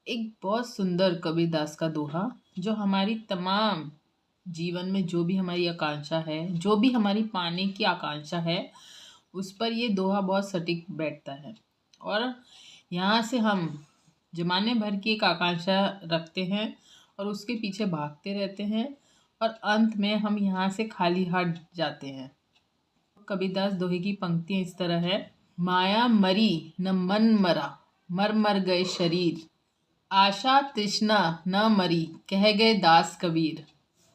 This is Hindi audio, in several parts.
एक बहुत सुंदर कबीरदास का दोहा जो हमारी तमाम जीवन में जो भी हमारी आकांक्षा है, जो भी हमारी पाने की आकांक्षा है, उस पर ये दोहा बहुत सटीक बैठता है। और यहाँ से हम जमाने भर की एक आकांक्षा रखते हैं और उसके पीछे भागते रहते हैं और अंत में हम यहाँ से खाली हाथ जाते हैं। कबीरदास दोहे की पंक्तियाँ इस तरह है। माया मरी न मन मरा, मर मर गए शरीर। आशा तृष्णा न मरी, कह गए दास कबीर।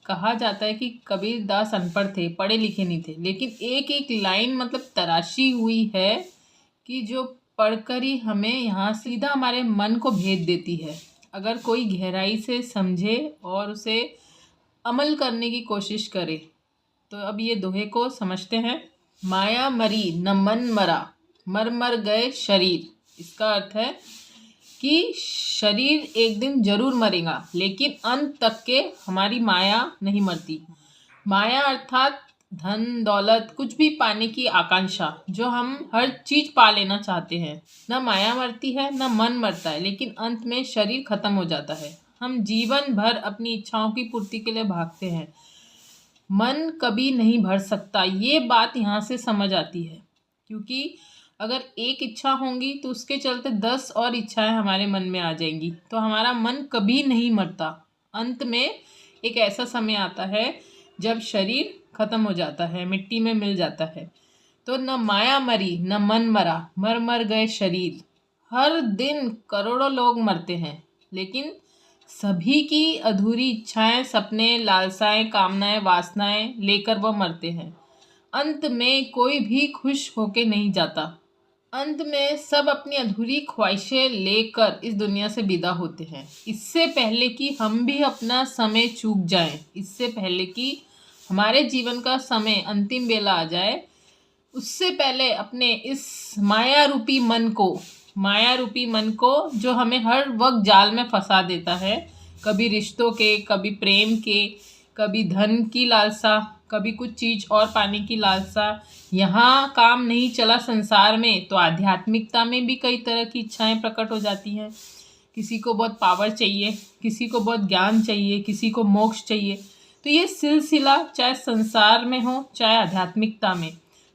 कहा जाता है कि कबीर दास अनपढ़ थे, पढ़े लिखे नहीं थे, लेकिन एक एक लाइन मतलब तराशी हुई है कि जो पढ़कर ही हमें यहाँ सीधा हमारे मन को भेद देती है। अगर कोई गहराई से समझे और उसे अमल करने की कोशिश करे तो अब ये दोहे को समझते हैं। माया मरी न मन मरा, मर मर गए शरीर। इसका अर्थ है कि शरीर एक दिन जरूर मरेगा, लेकिन अंत तक के हमारी माया नहीं मरती। माया अर्थात धन दौलत कुछ भी पाने की आकांक्षा, जो हम हर चीज पा लेना चाहते हैं। न माया मरती है न मन मरता है, लेकिन अंत में शरीर खत्म हो जाता है। हम जीवन भर अपनी इच्छाओं की पूर्ति के लिए भागते हैं। मन कभी नहीं भर सकता, ये बात यहाँ से समझ आती है। क्योंकि अगर एक इच्छा होंगी तो उसके चलते 10 और इच्छाएं हमारे मन में आ जाएंगी, तो हमारा मन कभी नहीं मरता। अंत में एक ऐसा समय आता है जब शरीर खत्म हो जाता है, मिट्टी में मिल जाता है। तो न माया मरी न मन मरा, मर मर गए शरीर। हर दिन करोड़ों लोग मरते हैं, लेकिन सभी की अधूरी इच्छाएं, सपने, लालसाएं, कामनाएं, वासनाएं लेकर वह मरते हैं। अंत में कोई भी खुश होके नहीं जाता। अंत में सब अपनी अधूरी ख्वाहिशें लेकर इस दुनिया से विदा होते हैं। इससे पहले कि हम भी अपना समय चूक जाएं, इससे पहले कि हमारे जीवन का समय अंतिम बेला आ जाए, उससे पहले अपने इस माया रूपी मन को जो हमें हर वक्त जाल में फंसा देता है, कभी रिश्तों के, कभी प्रेम के, कभी धन की लालसा, कभी कुछ चीज और पाने की लालसा। यहाँ काम नहीं चला संसार में तो आध्यात्मिकता में भी कई तरह की इच्छाएं प्रकट हो जाती हैं। किसी को बहुत पावर चाहिए, किसी को बहुत ज्ञान चाहिए, किसी को मोक्ष चाहिए। तो ये सिलसिला चाहे संसार में हो चाहे आध्यात्मिकता में,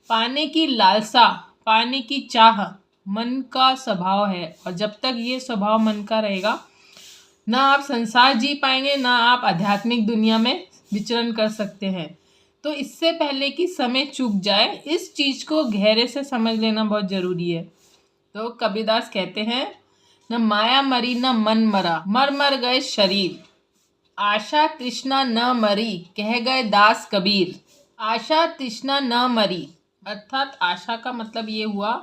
पाने की लालसा, पाने की चाह मन का स्वभाव है। और जब तक ये स्वभाव मन का रहेगा, ना आप संसार जी पाएंगे, ना आप आध्यात्मिक दुनिया में विचरण कर सकते हैं। तो इससे पहले कि समय चूक जाए, इस चीज को गहरे से समझ लेना बहुत जरूरी है। तो कबीरदास कहते हैं, न माया मरी न मन मरा, मर मर गए शरीर। आशा तृष्णा न मरी, कह गए दास कबीर। आशा तृष्णा न मरी अर्थात आशा का मतलब ये हुआ,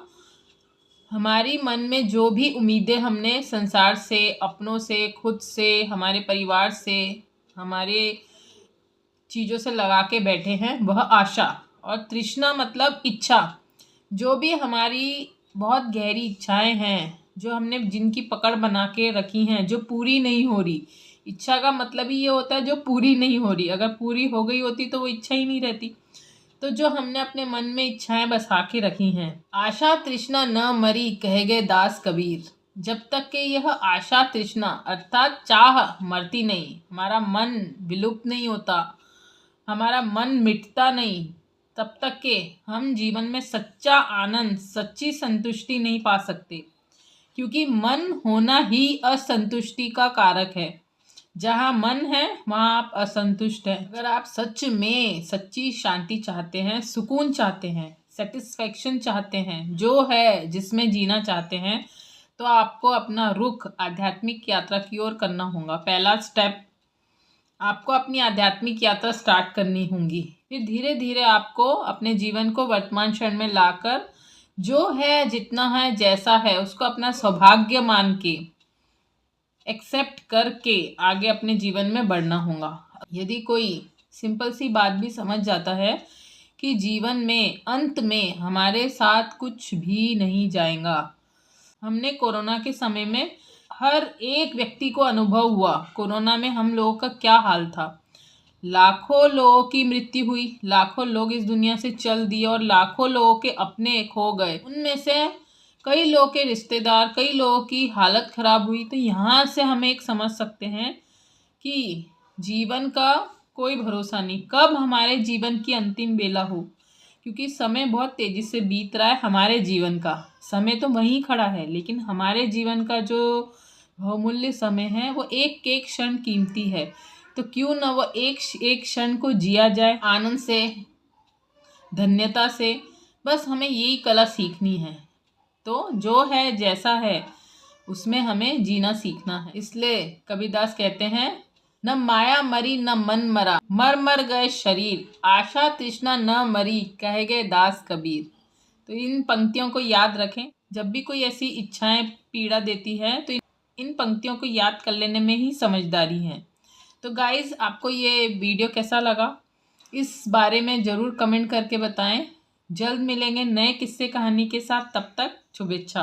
हमारी मन में जो भी उम्मीदें हमने संसार से, अपनों से, खुद से, हमारे परिवार से, हमारे चीज़ों से लगा के बैठे हैं, वह आशा। और तृष्णा मतलब इच्छा, जो भी हमारी बहुत गहरी इच्छाएं हैं, जो हमने जिनकी पकड़ बना के रखी हैं, जो पूरी नहीं हो रही। इच्छा का मतलब ही ये होता है जो पूरी नहीं हो रही। अगर पूरी हो गई होती तो वो इच्छा ही नहीं रहती। तो जो हमने अपने मन में इच्छाएं बसा के रखी हैं, आशा तृष्णा न मरी, कह गए दास कबीर। जब तक कि यह आशा तृष्णा अर्थात चाह मरती नहीं, हमारा मन विलुप्त नहीं होता, हमारा मन मिटता नहीं, तब तक के हम जीवन में सच्चा आनंद, सच्ची संतुष्टि नहीं पा सकते। क्योंकि मन होना ही असंतुष्टि का कारक है। जहाँ मन है वहाँ आप असंतुष्ट हैं। अगर आप सच में सच्ची शांति चाहते हैं, सुकून चाहते हैं, सेटिस्फेक्शन चाहते हैं, जो है जिसमें जीना चाहते हैं, तो आपको अपना रुख आध्यात्मिक यात्रा की ओर करना होगा। पहला स्टेप, आपको अपनी आध्यात्मिक यात्रा स्टार्ट करनी होगी। फिर धीरे धीरे आपको अपने जीवन को वर्तमान क्षण में लाकर, जो है, जितना है, जैसा है, उसको अपना सौभाग्य मान के, एक्सेप्ट करके आगे अपने जीवन में बढ़ना होगा। यदि कोई सिंपल सी बात भी समझ जाता है कि जीवन में अंत में हमारे साथ कुछ भी नहीं जाएगा। हमने कोरोना के समय में हर एक व्यक्ति को अनुभव हुआ, कोरोना में हम लोगों का क्या हाल था। लाखों लोगों की मृत्यु हुई, लाखों लोग इस दुनिया से चल दिए और लाखों लोगों के अपने खो गए। उनमें से कई लोग के रिश्तेदार, कई लोगों की हालत खराब हुई। तो यहाँ से हम एक समझ सकते हैं कि जीवन का कोई भरोसा नहीं, कब हमारे जीवन की अंतिम बेला हो, क्योंकि समय बहुत तेजी से बीत रहा है। हमारे जीवन का समय तो वहीं खड़ा है, लेकिन हमारे जीवन का जो बहुमूल्य समय है वो एक एक क्षण कीमती है। तो क्यों ना वो एक एक क्षण को जिया जाए आनंद से, धन्यता से। बस हमें यही कला सीखनी है। तो जो है जैसा है उसमें हमें जीना सीखना है। इसलिए कबीरदास कहते हैं, न माया मरी न मन मरा, मर मर गए शरीर, आशा तृष्णा न मरी, कहे गए दास कबीर। तो इन पंक्तियों को याद रखें। जब भी कोई ऐसी इच्छाएं पीड़ा देती है तो इन पंक्तियों को याद कर लेने में ही समझदारी है। तो गाइज, आपको ये वीडियो कैसा लगा इस बारे में ज़रूर कमेंट करके बताएं। जल्द मिलेंगे नए किस्से कहानी के साथ, तब तक शुभेच्छा।